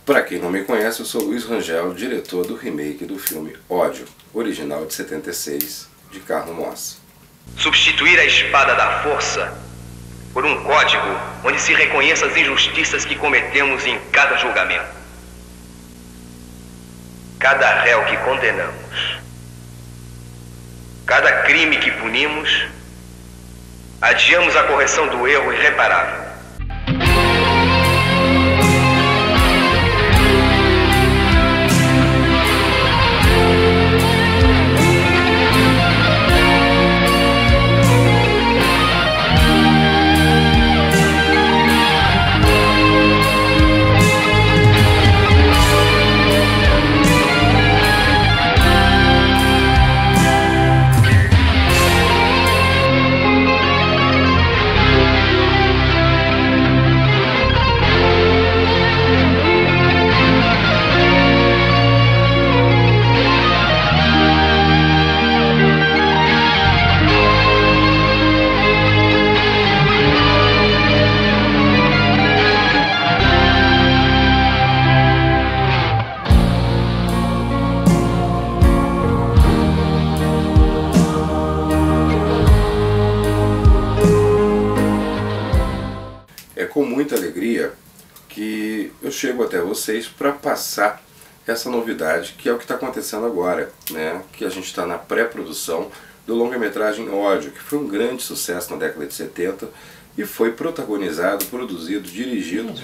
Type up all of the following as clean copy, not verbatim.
Para quem não me conhece, eu sou Luiz Rangel, diretor do remake do filme Ódio, original de 76, de Carlo Mossi. Substituir a espada da força por um código onde se reconheça as injustiças que cometemos em cada julgamento. Cada réu que condenamos, cada crime que punimos, adiamos a correção do erro irreparável. É com muita alegria que eu chego até vocês para passar essa novidade, que é o que está acontecendo agora, né? Que a gente está na pré-produção do longa-metragem Ódio, que foi um grande sucesso na década de 70 e foi protagonizado, produzido, dirigido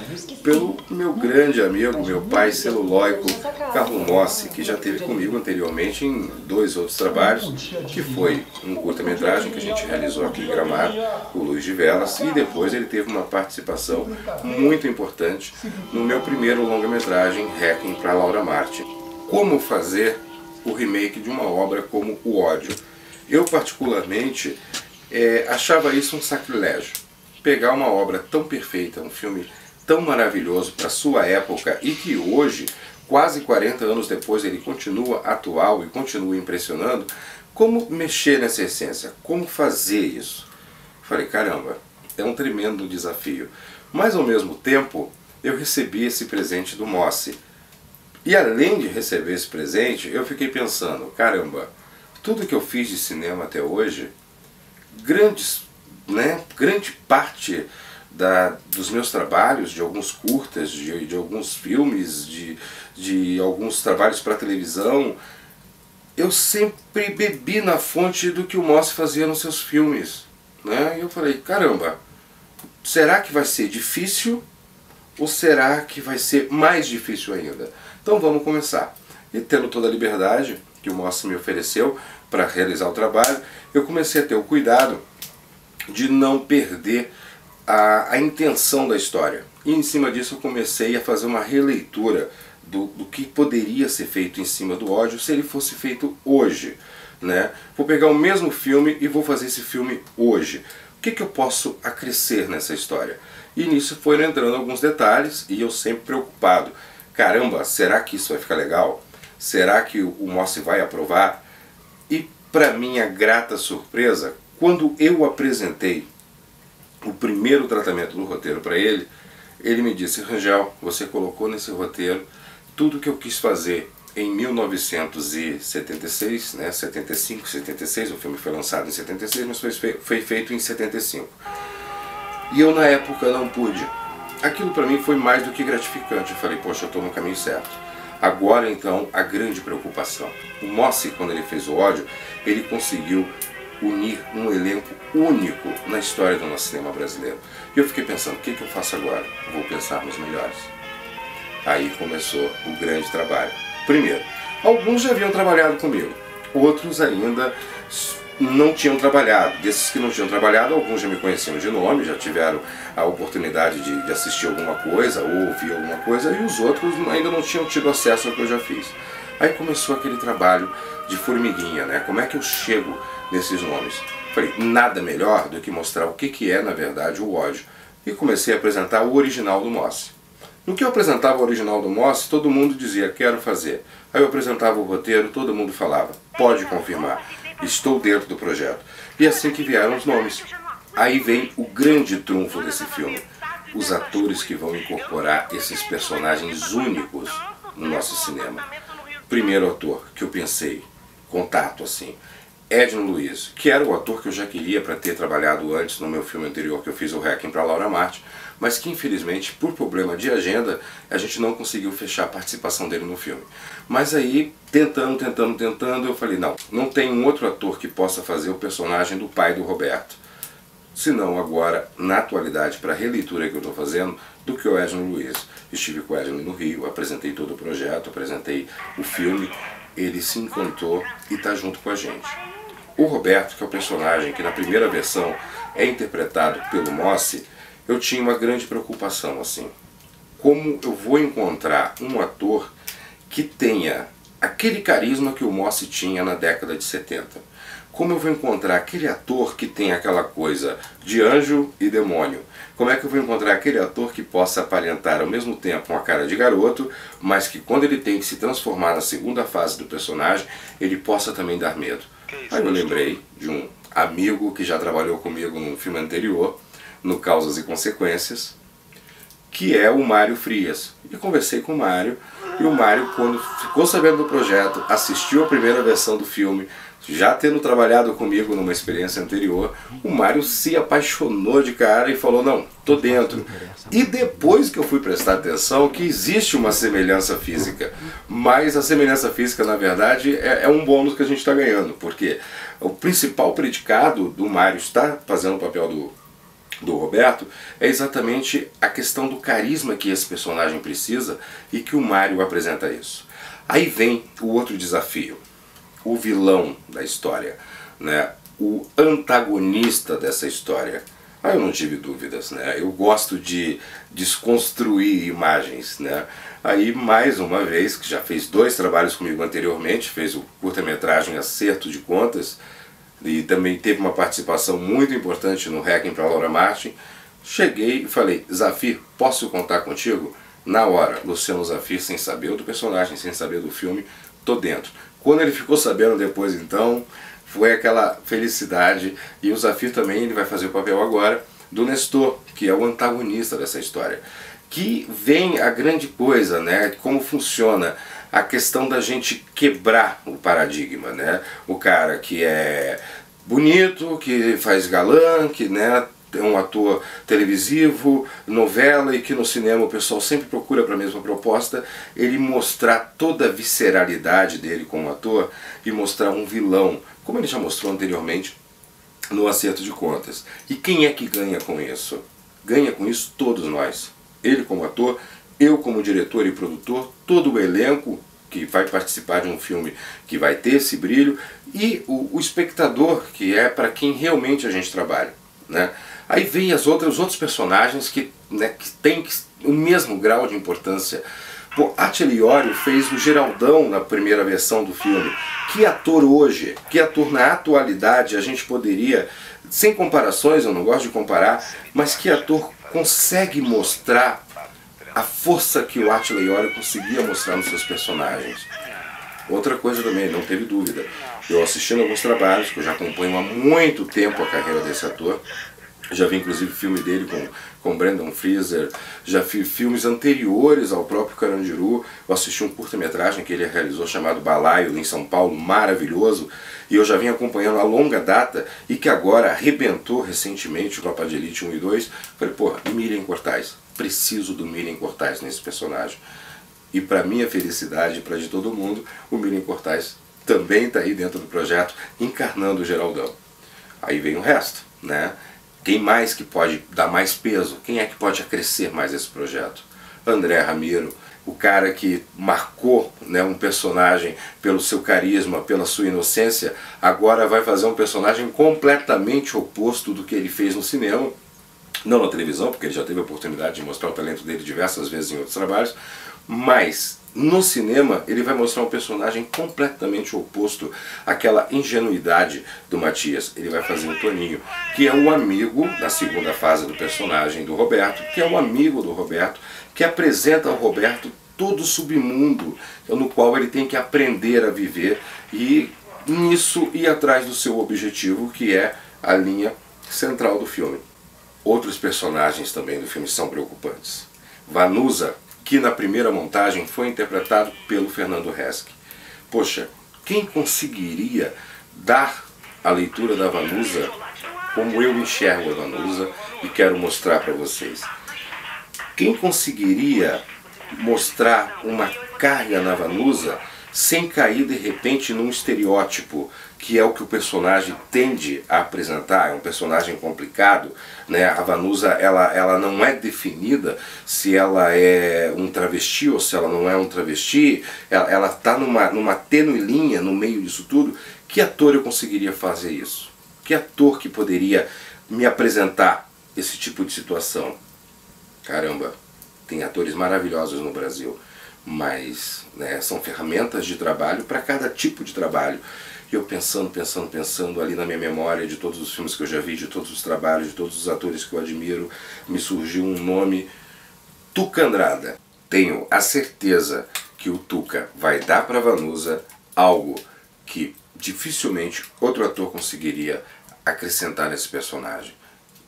pelo meu grande amigo, meu pai celulóico, Carlo Mossi, que já esteve comigo anteriormente em 2 outros trabalhos, que foi um curta-metragem que a gente realizou aqui em Gramado, o Luz de Velas, e depois ele teve uma participação muito importante no meu primeiro longa-metragem, Requiem para Laura Martin. Como fazer o remake de uma obra como o Ódio? Eu particularmente achava isso um sacrilégio. Pegar uma obra tão perfeita, um filme tão maravilhoso para sua época e que hoje, quase 40 anos depois, ele continua atual e continua impressionando, como mexer nessa essência? Como fazer isso? Falei, caramba, é um tremendo desafio. Mas ao mesmo tempo, eu recebi esse presente do Mossi. E além de receber esse presente, eu fiquei pensando, caramba, tudo que eu fiz de cinema até hoje, grande parte dos meus trabalhos, de alguns curtas, de alguns filmes, de alguns trabalhos para televisão, eu sempre bebi na fonte do que o Mossi fazia nos seus filmes, né? E eu falei, caramba, será que vai ser difícil ou será que vai ser mais difícil ainda? Então vamos começar. E tendo toda a liberdade que o Mossi me ofereceu para realizar o trabalho, eu comecei a ter o cuidado de não perder a intenção da história. E em cima disso eu comecei a fazer uma releitura do que poderia ser feito em cima do Ódio se ele fosse feito hoje, né? Vou pegar o mesmo filme e vou fazer esse filme hoje. O que eu posso acrescer nessa história? E nisso foram entrando alguns detalhes e eu sempre preocupado. Caramba, será que isso vai ficar legal? Será que o Mossi vai aprovar? E para minha grata surpresa, quando eu apresentei o primeiro tratamento do roteiro para ele, ele me disse, Rangel, você colocou nesse roteiro tudo que eu quis fazer em 1976, né, 75, 76, o filme foi lançado em 76, mas foi feito em 75. E eu na época não pude. Aquilo para mim foi mais do que gratificante. Eu falei, poxa, eu estou no caminho certo. Agora então, a grande preocupação. O Mossi, quando ele fez o Ódio, ele conseguiu unir um elenco único na história do nosso cinema brasileiro. E eu fiquei pensando, o que eu faço agora? Vou pensar nos melhores. Aí começou o grande trabalho. Primeiro, alguns já haviam trabalhado comigo, outros ainda não tinham trabalhado. Desses que não tinham trabalhado, alguns já me conheciam de nome, já tiveram a oportunidade de assistir alguma coisa ou ouvir alguma coisa, e os outros ainda não tinham tido acesso ao que eu já fiz. Aí começou aquele trabalho de formiguinha, né? Como é que eu chego nesses nomes? Falei, nada melhor do que mostrar o que é, na verdade, o Ódio. E comecei a apresentar o original do Mossi. No que eu apresentava o original do Mossi, todo mundo dizia, quero fazer. Aí eu apresentava o roteiro, todo mundo falava, pode confirmar, estou dentro do projeto. E assim que vieram os nomes. Aí vem o grande trunfo desse filme. os atores que vão incorporar esses personagens únicos no nosso cinema. Primeiro ator que eu pensei, contato assim, Edno Luiz, que era o ator que eu já queria para ter trabalhado antes no meu filme anterior que eu fiz, o Requiem para Laura Martin, mas que infelizmente por problema de agenda a gente não conseguiu fechar a participação dele no filme. Mas aí, tentando, eu falei, não tem um outro ator que possa fazer o personagem do pai do Roberto. Senão agora, na atualidade, para a releitura que eu estou fazendo, do que o Edno Luiz. Estive com o Edno no Rio, apresentei todo o projeto, apresentei o filme, ele se encantou e está junto com a gente. O Roberto, que é o personagem que na primeira versão é interpretado pelo Mossi, eu tinha uma grande preocupação, assim. Como eu vou encontrar um ator que tenha aquele carisma que o Mossi tinha na década de 70? Como eu vou encontrar aquele ator que tem aquela coisa de anjo e demônio? Como é que eu vou encontrar aquele ator que possa aparentar ao mesmo tempo uma cara de garoto, mas que quando ele tem que se transformar na segunda fase do personagem, ele possa também dar medo? Aí eu lembrei de um amigo que já trabalhou comigo num filme anterior, no Causas e Consequências, que é o Mário Frias. E conversei com o Mário, e o Mário, quando ficou sabendo do projeto, assistiu a primeira versão do filme, já tendo trabalhado comigo numa experiência anterior, o Mário se apaixonou de cara e falou, não, tô dentro. E depois que eu fui prestar atenção que existe uma semelhança física, mas a semelhança física, na verdade, é um bônus que a gente está ganhando, porque o principal predicado do Mário estar fazendo o papel do Roberto é exatamente a questão do carisma que esse personagem precisa e que o Mário apresenta isso. Aí vem o outro desafio. O vilão da história, né? O antagonista dessa história. Aí eu não tive dúvidas, né? Eu gosto de desconstruir imagens, né? Aí, mais uma vez, que já fez 2 trabalhos comigo anteriormente, fez o curta-metragem Acerto de Contas, e também teve uma participação muito importante no Requiem para Laura Martin. Cheguei e falei, Zafir, posso contar contigo? Na hora, Luciano Zafir, sem saber do personagem, sem saber do filme, tô dentro. Quando ele ficou sabendo depois, então, foi aquela felicidade. E o Zafir também, ele vai fazer o papel agora do Nestor, que é o antagonista dessa história. Que vem a grande coisa, né? Como funciona a questão da gente quebrar o paradigma, né? O cara que é bonito, que faz galã, que, né, é um ator televisivo, novela, e que no cinema o pessoal sempre procura para a mesma proposta, ele mostrar toda a visceralidade dele como ator e mostrar um vilão, como ele já mostrou anteriormente no Acerto de Contas. E quem é que ganha com isso? Ganha com isso todos nós. Ele como ator, eu como diretor e produtor, todo o elenco que vai participar de um filme que vai ter esse brilho, e o espectador, que é para quem realmente a gente trabalha, né? Aí vem os outros personagens que, né, que têm o mesmo grau de importância. Pô, Átila Iorio fez o Geraldão na primeira versão do filme. Que ator hoje, que ator na atualidade a gente poderia, sem comparações, eu não gosto de comparar, mas que ator consegue mostrar a força que o Átila Iorio conseguia mostrar nos seus personagens. Outra coisa também, não teve dúvida, eu assistindo alguns trabalhos, que eu já acompanho há muito tempo a carreira desse ator, já vi inclusive filme dele com Brendan Fraser, já vi filmes anteriores ao próprio Carandiru, eu assisti um curta-metragem que ele realizou chamado Balaio, em São Paulo, maravilhoso, e eu já vim acompanhando a longa data, e que agora arrebentou recentemente o Tropa de Elite 1 e 2, falei, pô, Miriam Cortaz, preciso do Miriam Cortaz nesse personagem. E para minha felicidade e para de todo mundo, o Miriam Cortaz também está aí dentro do projeto, encarnando o Geraldão. Aí vem o resto, né? Quem mais que pode dar mais peso? Quem é que pode acrescer mais esse projeto? André Ramiro, o cara que marcou, né, um personagem pelo seu carisma, pela sua inocência, agora vai fazer um personagem completamente oposto do que ele fez no cinema. Não na televisão, porque ele já teve a oportunidade de mostrar o talento dele diversas vezes em outros trabalhos, mas no cinema ele vai mostrar um personagem completamente oposto àquela ingenuidade do Matias. Ele vai fazer o Toninho, que é um amigo da segunda fase do personagem do Roberto, que é um amigo do Roberto, que apresenta ao Roberto todo o submundo no qual ele tem que aprender a viver e nisso ir atrás do seu objetivo, que é a linha central do filme. Outros personagens também do filme são preocupantes. Vanusa, que na primeira montagem foi interpretado pelo Fernando Hesque. Poxa, quem conseguiria dar a leitura da Vanusa como eu enxergo a Vanusa e quero mostrar para vocês? Quem conseguiria mostrar uma carga na Vanusa sem cair de repente num estereótipo, que é o que o personagem tende a apresentar? É um personagem complicado, né? A Vanusa ela não é definida se ela é um travesti ou se ela não é um travesti, ela está numa tênue linha no meio disso tudo. Que ator eu conseguiria fazer isso? Que ator que poderia me apresentar esse tipo de situação? Caramba, tem atores maravilhosos no Brasil, mas né, são ferramentas de trabalho para cada tipo de trabalho. E eu pensando ali na minha memória de todos os filmes que eu já vi, de todos os trabalhos, de todos os atores que eu admiro, me surgiu um nome: Tuca Andrada. Tenho a certeza que o Tuca vai dar para Vanusa algo que dificilmente outro ator conseguiria acrescentar nesse personagem.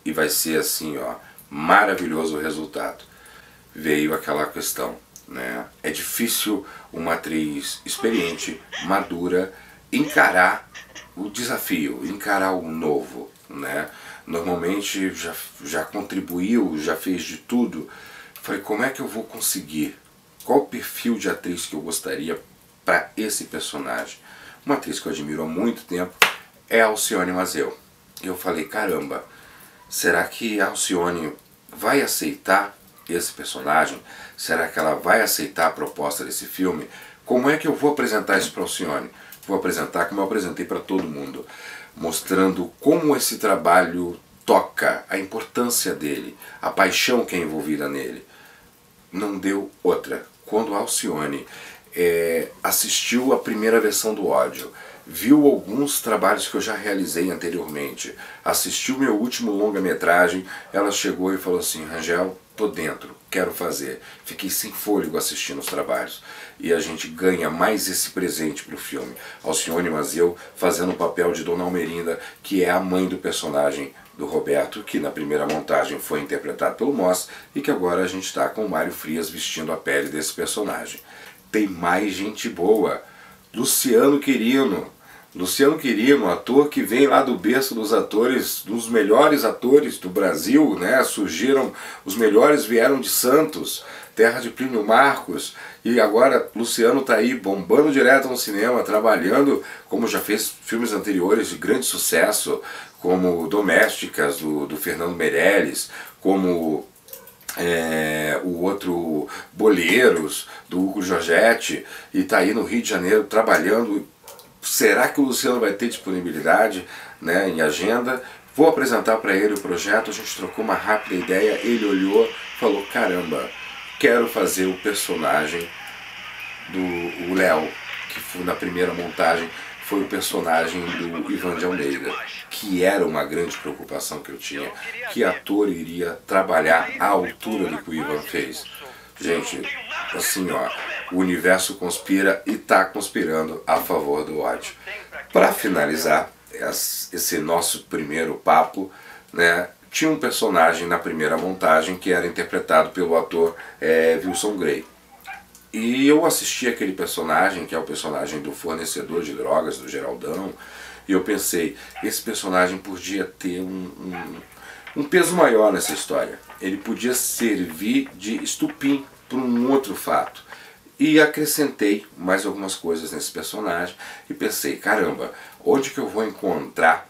E vai ser assim, ó, maravilhoso o resultado. Veio aquela questão, né? É difícil uma atriz experiente, madura, encarar o desafio, encarar o novo, né? Normalmente já contribuiu, já fez de tudo. Falei, como é que eu vou conseguir? Qual o perfil de atriz que eu gostaria para esse personagem? Uma atriz que eu admiro há muito tempo é a Alcione Mazzeo. Eu falei, caramba, será que a Alcione vai aceitar esse personagem? Será que ela vai aceitar a proposta desse filme? Como é que eu vou apresentar isso para a Alcione? Vou apresentar como eu apresentei para todo mundo, mostrando como esse trabalho toca, a importância dele, a paixão que é envolvida nele. Não deu outra. Quando a Alcione assistiu a primeira versão do Ódio, viu alguns trabalhos que eu já realizei anteriormente, assistiu meu último longa-metragem, ela chegou e falou assim, Rangel, tô dentro, quero fazer. Fiquei sem fôlego assistindo os trabalhos. E a gente ganha mais esse presente para o filme. Alcione Mazzeo fazendo o papel de Dona Almerinda, que é a mãe do personagem do Roberto, que na primeira montagem foi interpretado pelo Moss, e que agora a gente está com o Mário Frias vestindo a pele desse personagem. Tem mais gente boa. Luciano Quirino. Luciano Quirino, ator que vem lá do berço dos atores, dos melhores atores do Brasil, né? Surgiram, os melhores vieram de Santos, terra de Plínio Marcos, e agora Luciano está aí bombando direto no cinema, trabalhando, como já fez filmes anteriores de grande sucesso, como Domésticas, do Fernando Meirelles, como o outro Boleiros, do Hugo Giorgetti, e está aí no Rio de Janeiro trabalhando. Será que o Luciano vai ter disponibilidade, né, em agenda? Vou apresentar para ele o projeto, a gente trocou uma rápida ideia, ele olhou, falou, caramba, quero fazer o personagem do Léo, que na primeira montagem foi o personagem do Ivan de Almeida, que era uma grande preocupação que eu tinha, que ator iria trabalhar à altura do que o Ivan fez. Gente, assim ó, o universo conspira e está conspirando a favor do Ódio. Para finalizar esse nosso primeiro papo, né, tinha um personagem na primeira montagem que era interpretado pelo ator Wilson Grey. E eu assisti aquele personagem, que é o personagem do fornecedor de drogas, do Geraldão, e eu pensei, esse personagem podia ter um peso maior nessa história. Ele podia servir de estupim para um outro fato. E acrescentei mais algumas coisas nesse personagem e pensei, caramba, onde que eu vou encontrar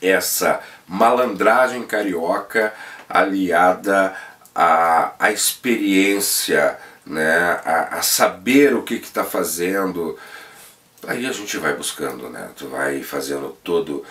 essa malandragem carioca aliada à experiência, né, a saber o que está fazendo? Aí a gente vai buscando, né? Tu vai fazendo todo,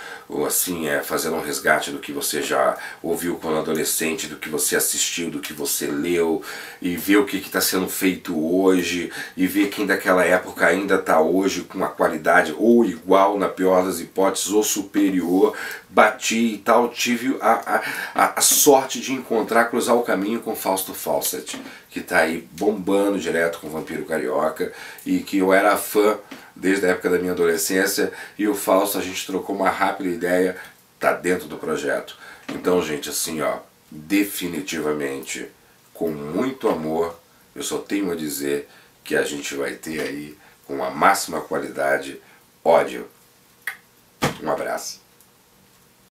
assim, fazendo um resgate do que você já ouviu quando adolescente, do que você assistiu, do que você leu, e ver o que está sendo feito hoje, e ver quem daquela época ainda está hoje com uma qualidade ou igual, na pior das hipóteses, ou superior. Bati e tal, tive a sorte de cruzar o caminho com Fausto Fawcett, que está aí bombando direto com o Vampiro Carioca, e que eu era fã desde a época da minha adolescência, e o Fausto, a gente trocou uma rápida ideia, está dentro do projeto. Então, gente, assim, ó, definitivamente, com muito amor, eu só tenho a dizer que a gente vai ter aí, com a máxima qualidade, ódio. Um abraço.